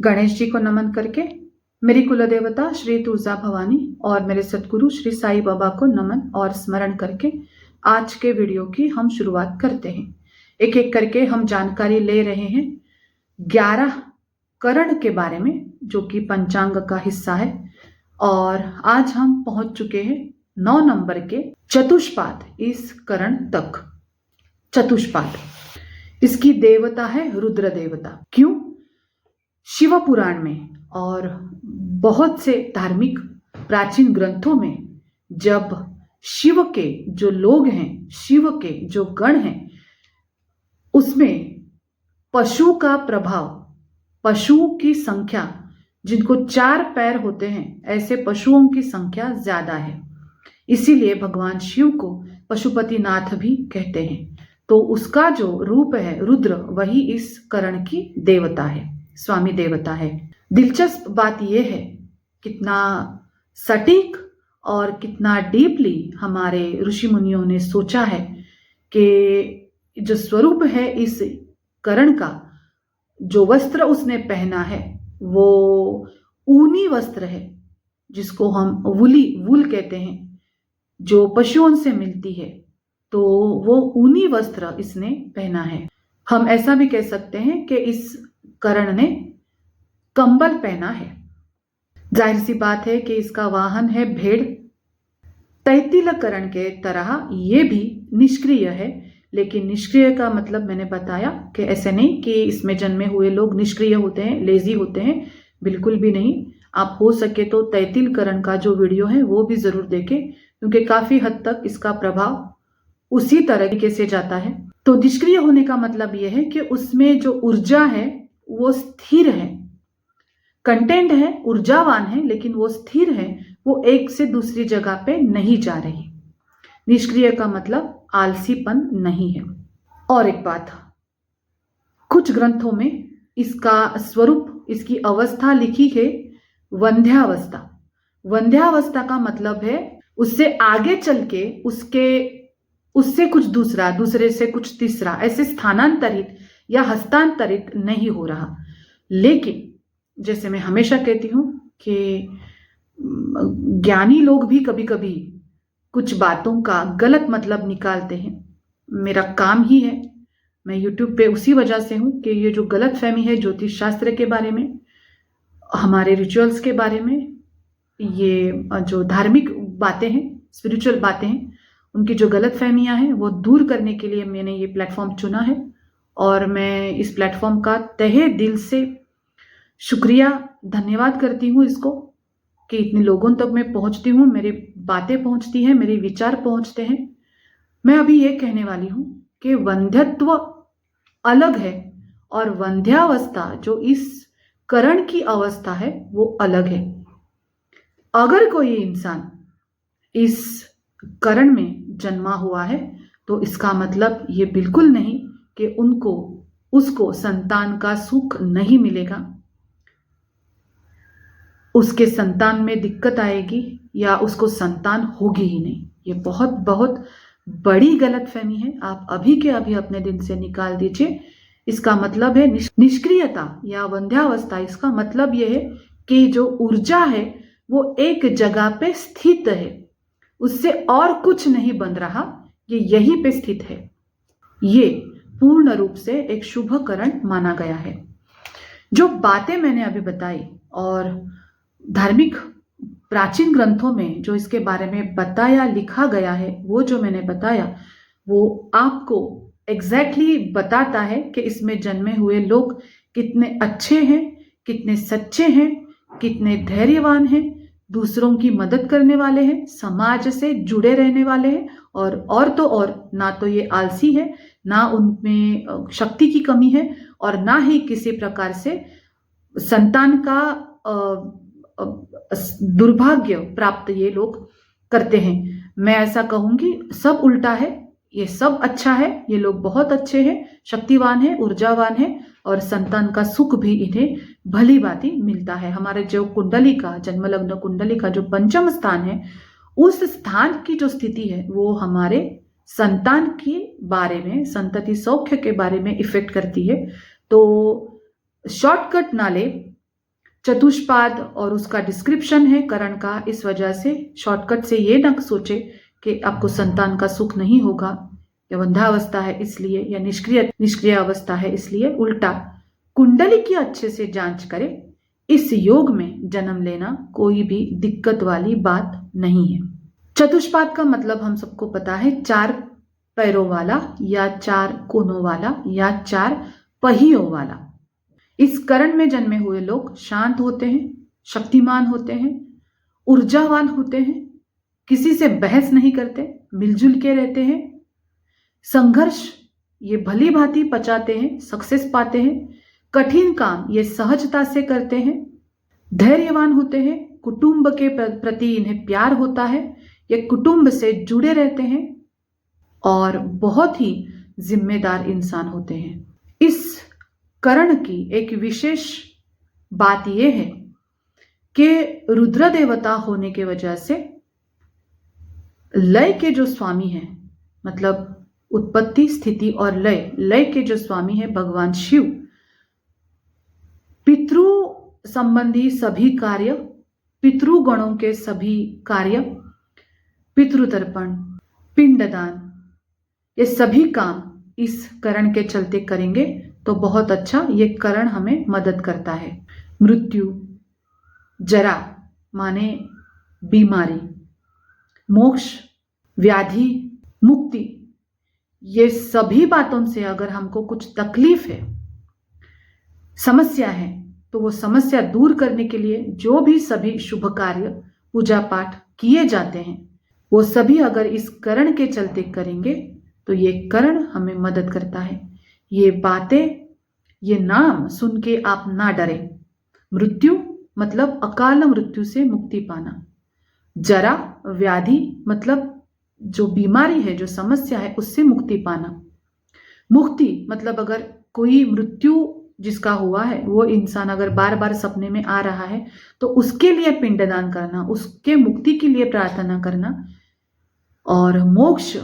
गणेश जी को नमन करके मेरी कुलदेवता श्री तुलजा भवानी और मेरे सतगुरु श्री साईं बाबा को नमन और स्मरण करके आज के वीडियो की हम शुरुआत करते हैं। एक एक करके हम जानकारी ले रहे हैं 11 करण के बारे में, जो कि पंचांग का हिस्सा है। और आज हम पहुंच चुके हैं 9 नंबर के चतुष्पाद इस करण तक। चतुष्पाद, इसकी देवता है रुद्र देवता। क्यों? शिव पुराण में और बहुत से धार्मिक प्राचीन ग्रंथों में जब शिव के जो लोग हैं, शिव के जो गण हैं, उसमें पशु का प्रभाव, पशुओं की संख्या, जिनको 4 पैर होते हैं ऐसे पशुओं की संख्या ज्यादा है। इसीलिए भगवान शिव को पशुपतिनाथ भी कहते हैं। तो उसका जो रूप है रुद्र, वही इस करण की देवता है, स्वामी देवता है। दिलचस्प बात यह है कितना सटीक और कितना डीपली हमारे ऋषि मुनियों ने सोचा है कि जो स्वरूप है इस करण का, जो वस्त्र उसने पहना है वो ऊनी वस्त्र है, जिसको हम वूल कहते हैं, जो पशुओं से मिलती है। तो वो ऊनी वस्त्र इसने पहना है। हम ऐसा भी कह सकते हैं कि इस करण ने कंबल पहना है। जाहिर सी बात है कि इसका वाहन है भेड़। तैतिल करण के तरह ये भी निष्क्रिय है, लेकिन निष्क्रिय का मतलब मैंने बताया कि ऐसे नहीं कि इसमें जन्मे हुए लोग निष्क्रिय होते हैं, लेजी होते हैं, बिल्कुल भी नहीं। आप हो सके तो तैतिल करण का जो वीडियो है वो भी जरूर देखें, क्योंकि काफी हद तक इसका प्रभाव उसी तरीके से जाता है। तो निष्क्रिय होने का मतलब यह है कि उसमें जो ऊर्जा है वो स्थिर है, कंटेंट है, ऊर्जावान है, लेकिन वो स्थिर है, वो एक से दूसरी जगह पे नहीं जा रही। निष्क्रिय का मतलब आलसीपन नहीं है। और एक बात, कुछ ग्रंथों में इसका स्वरूप, इसकी अवस्था लिखी है वंध्यावस्था। वंध्यावस्था का मतलब है उससे आगे चल के उससे कुछ दूसरा, दूसरे से कुछ तीसरा, ऐसे स्थानांतरित या हस्तांतरित नहीं हो रहा। लेकिन जैसे मैं हमेशा कहती हूं कि ज्ञानी लोग भी कभी कभी कुछ बातों का गलत मतलब निकालते हैं। मेरा काम ही है, मैं YouTube पे उसी वजह से हूं कि ये जो गलत फहमी है ज्योतिष शास्त्र के बारे में, हमारे रिचुअल्स के बारे में, ये जो धार्मिक बातें हैं, स्पिरिचुअल बातें हैं, उनकी जो गलत फहमियां हैं वो दूर करने के लिए मैंने ये प्लेटफॉर्म चुना है। और मैं इस प्लेटफॉर्म का तहे दिल से शुक्रिया, धन्यवाद करती हूँ इसको कि इतने लोगों तक मैं पहुंचती हूँ, मेरी बातें पहुंचती हैं, मेरे विचार पहुंचते हैं। मैं अभी ये कहने वाली हूँ कि वंध्यत्व अलग है और वंध्यावस्था जो इस करण की अवस्था है वो अलग है। अगर कोई इंसान इस करण में जन्मा हुआ है तो इसका मतलब ये बिल्कुल नहीं कि उसको संतान का सुख नहीं मिलेगा, उसके संतान में दिक्कत आएगी या उसको संतान होगी ही नहीं। ये बहुत बहुत बड़ी गलतफहमी है। आप अभी के अभी अपने दिल से निकाल दीजिए। इसका मतलब है निष्क्रियता या वंध्यावस्था। इसका मतलब यह है कि जो ऊर्जा है वो एक जगह पे स्थित है, उससे और कुछ नहीं बन रहा, ये यहीं पे स्थित है। ये पूर्ण रूप से एक शुभ करण माना गया है। जो बातें मैंने अभी बताई और धार्मिक प्राचीन ग्रंथों में जो इसके बारे में बताया, लिखा गया है, वो जो मैंने बताया वो आपको एग्जैक्टली बताता है कि इसमें जन्मे हुए लोग कितने अच्छे हैं, कितने सच्चे हैं, कितने धैर्यवान हैं, दूसरों की मदद करने वाले हैं, समाज से जुड़े रहने वाले हैं। और तो और, ना तो ये आलसी है, ना उनमें शक्ति की कमी है, और ना ही किसी प्रकार से संतान का दुर्भाग्य प्राप्त ये लोग करते हैं। मैं ऐसा कहूंगी सब उल्टा है, ये सब अच्छा है, ये लोग बहुत अच्छे हैं, शक्तिवान हैं, ऊर्जावान हैं, और संतान का सुख भी इन्हें भली भांति मिलता है। हमारे जो कुंडली का, जन्म लग्न कुंडली का जो पंचम स्थान है, उस स्थान की जो स्थिति है वो हमारे संतान के बारे में, संतति सौख्य के बारे में इफेक्ट करती है। तो शॉर्टकट ना ले, चतुष्पाद और उसका डिस्क्रिप्शन है करण का, इस वजह से शॉर्टकट से ये ना सोचे कि आपको संतान का सुख नहीं होगा, या वंध्यावस्था है इसलिए, या निष्क्रिय अवस्था है इसलिए। उल्टा कुंडली की अच्छे से जांच करें। इस योग में जन्म लेना कोई भी दिक्कत वाली बात नहीं है। चतुष्पाद का मतलब हम सबको पता है, 4 पैरों वाला या 4 कोनों वाला या 4 पहियों वाला। इस करण में जन्मे हुए लोग शांत होते हैं, शक्तिमान होते हैं, ऊर्जावान होते हैं, किसी से बहस नहीं करते, मिलजुल के रहते हैं, संघर्ष ये भली भांति पचाते हैं, सक्सेस पाते हैं, कठिन काम ये सहजता से करते हैं, धैर्यवान होते हैं, कुटुंब के प्रति इन्हें प्यार होता है, ये कुटुंब से जुड़े रहते हैं और बहुत ही जिम्मेदार इंसान होते हैं। इस करण की एक विशेष बात यह है कि रुद्र देवता होने के वजह से लय के जो स्वामी हैं, मतलब उत्पत्ति, स्थिति और लय के जो स्वामी हैं भगवान शिव, पितृ संबंधी सभी कार्य, पितृगणों के सभी कार्य, पितृतर्पण, पिंडदान, ये सभी काम इस करण के चलते करेंगे तो बहुत अच्छा ये करण हमें मदद करता है। मृत्यु, जरा माने बीमारी, मोक्ष, व्याधि, मुक्ति, ये सभी बातों से अगर हमको कुछ तकलीफ है, समस्या है, तो वो समस्या दूर करने के लिए जो भी सभी शुभ कार्य, पूजा पाठ किए जाते हैं, वो सभी अगर इस करण के चलते करेंगे तो ये करण हमें मदद करता है। ये बातें, ये नाम सुन के आप ना डरें। मृत्यु मतलब अकाल मृत्यु से मुक्ति पाना, जरा व्याधि मतलब जो बीमारी है, जो समस्या है, उससे मुक्ति पाना, मुक्ति मतलब अगर कोई मृत्यु जिसका हुआ है वो इंसान अगर बार बार सपने में आ रहा है तो उसके लिए पिंडदान करना, उसके मुक्ति के लिए प्रार्थना करना, और मोक्ष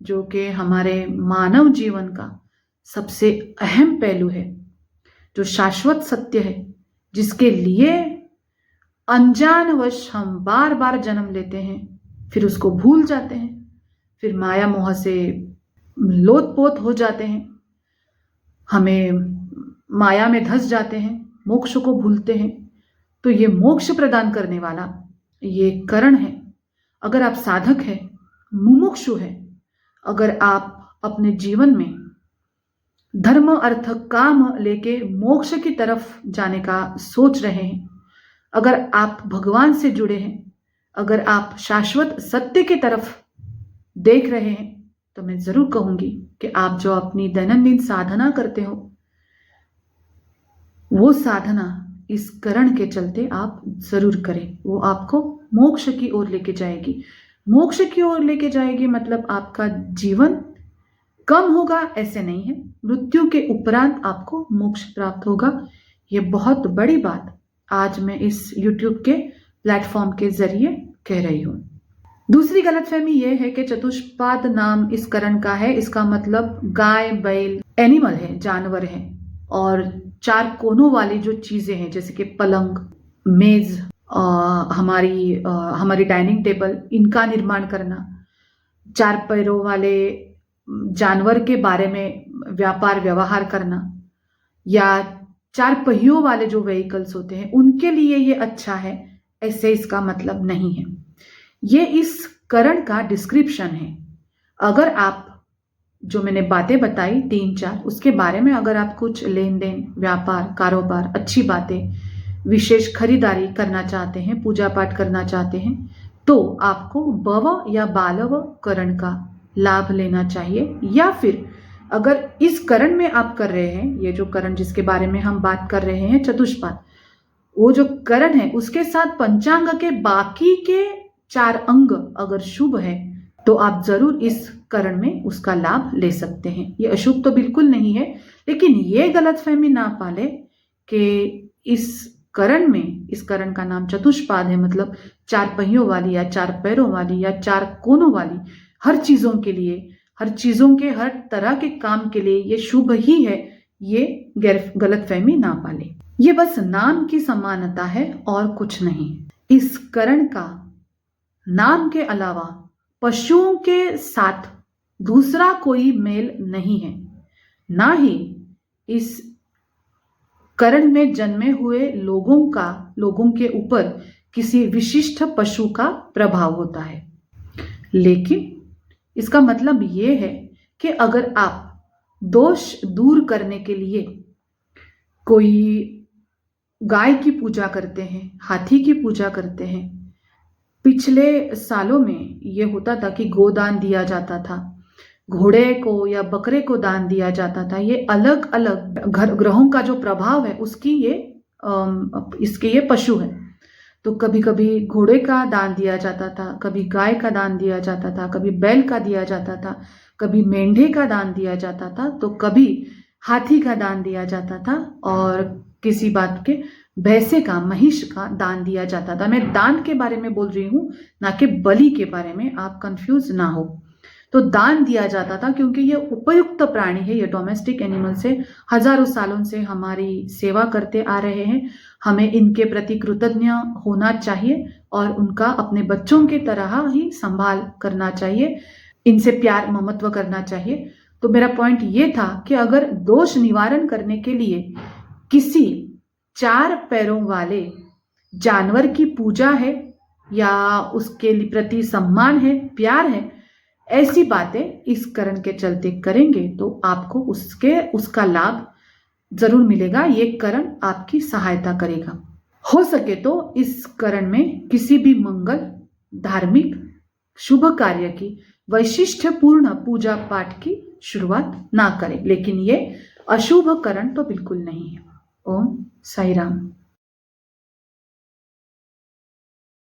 जो कि हमारे मानव जीवन का सबसे अहम पहलू है, जो शाश्वत सत्य है, जिसके लिए अनजानवश हम बार बार जन्म लेते हैं, फिर उसको भूल जाते हैं, फिर माया मोह से लोतपोत हो जाते हैं, हमें माया में धंस जाते हैं, मोक्ष को भूलते हैं। तो ये मोक्ष प्रदान करने वाला ये करण है। अगर आप साधक हैं, मुमुक्षु हैं, अगर आप अपने जीवन में धर्म अर्थ काम लेके मोक्ष की तरफ जाने का सोच रहे हैं, अगर आप भगवान से जुड़े हैं, अगर आप शाश्वत सत्य की तरफ देख रहे हैं, तो मैं जरूर कहूंगी कि आप जो अपनी दैनंदिन साधना करते हो, वो साधना इस करण के चलते आप जरूर करें। वो आपको मोक्ष की ओर लेके जाएगी। मोक्ष की ओर लेके जाएगी मतलब आपका जीवन कम होगा ऐसे नहीं है, मृत्यु के उपरांत आपको मोक्ष प्राप्त होगा। ये बहुत बड़ी बात आज मैं इस YouTube के प्लेटफॉर्म के जरिए कह रही हूँ। दूसरी गलतफहमी यह है कि चतुष्पाद नाम इस करण का है, इसका मतलब गाय, बैल, एनिमल है, जानवर है, और 4 कोनों वाली जो चीजें हैं जैसे कि पलंग, मेज, हमारी डाइनिंग टेबल, इनका निर्माण करना, 4 पैरों वाले जानवर के बारे में व्यापार व्यवहार करना, या 4 पहियों वाले जो व्हीकल्स होते हैं उनके लिए ये अच्छा है, ऐसे इसका मतलब नहीं है। ये इस करण का डिस्क्रिप्शन है। अगर आप जो मैंने बातें बताई 3-4 उसके बारे में अगर आप कुछ लेन देन, व्यापार, कारोबार, अच्छी बातें, विशेष खरीदारी करना चाहते हैं, पूजा पाठ करना चाहते हैं, तो आपको बव या बालव करण का लाभ लेना चाहिए। या फिर अगर इस करण में आप कर रहे हैं, ये जो करण जिसके बारे में हम बात कर रहे हैं चतुष्पाद, वो जो करण है उसके साथ पंचांग के बाकी के 4 अंग अगर शुभ है तो आप जरूर इस करण में उसका लाभ ले सकते हैं। ये अशुभ तो बिल्कुल नहीं है, लेकिन ये गलतफहमी ना पाले कि इस करण में, इस करण का नाम चतुष्पाद है मतलब 4 पहियों वाली या 4 पैरों वाली या 4 कोनों वाली, हर चीजों के लिए, हर चीजों के हर तरह के काम के लिए ये शुभ ही है, ये गलतफहमी ना पाले। ये बस नाम की समानता है और कुछ नहीं। इस करण का नाम के अलावा पशुओं के साथ दूसरा कोई मेल नहीं है, ना ही इस करण में जन्मे हुए लोगों के ऊपर किसी विशिष्ट पशु का प्रभाव होता है। लेकिन इसका मतलब ये है कि अगर आप दोष दूर करने के लिए कोई गाय की पूजा करते हैं, हाथी की पूजा करते हैं, पिछले सालों में ये होता था कि गोदान दिया जाता था, घोड़े को या बकरे को दान दिया जाता था। ये अलग अलग ग्रहों का जो प्रभाव है उसकी इसके ये पशु है। तो कभी कभी घोड़े का दान दिया जाता था, कभी गाय का दान दिया जाता था, कभी बैल का दिया जाता था, कभी मेंढे का दान दिया जाता था, तो कभी हाथी का दान दिया जाता था, और किसी बात के भैंसे का, महिष का दान दिया जाता था। मैं दान के बारे में बोल रही हूँ, ना कि बलि के बारे में, आप कंफ्यूज ना हो। तो दान दिया जाता था क्योंकि ये उपयुक्त प्राणी है, ये डोमेस्टिक एनिमल से हजारों सालों से हमारी सेवा करते आ रहे हैं। हमें इनके प्रति कृतज्ञ होना चाहिए और उनका अपने बच्चों की तरह ही संभाल करना चाहिए, इनसे प्यार ममत्व करना चाहिए। तो मेरा पॉइंट ये था कि अगर दोष निवारण करने के लिए किसी 4 पैरों वाले जानवर की पूजा है या उसके प्रति सम्मान है, प्यार है, ऐसी बातें इस करण के चलते करेंगे तो आपको उसका लाभ जरूर मिलेगा। ये करण आपकी सहायता करेगा। हो सके तो इस करण में किसी भी मंगल, धार्मिक, शुभ कार्य की वैशिष्ट्यपूर्ण पूजा पाठ की शुरुआत ना करें, लेकिन ये अशुभ करण तो बिल्कुल नहीं है। ओम साई राम।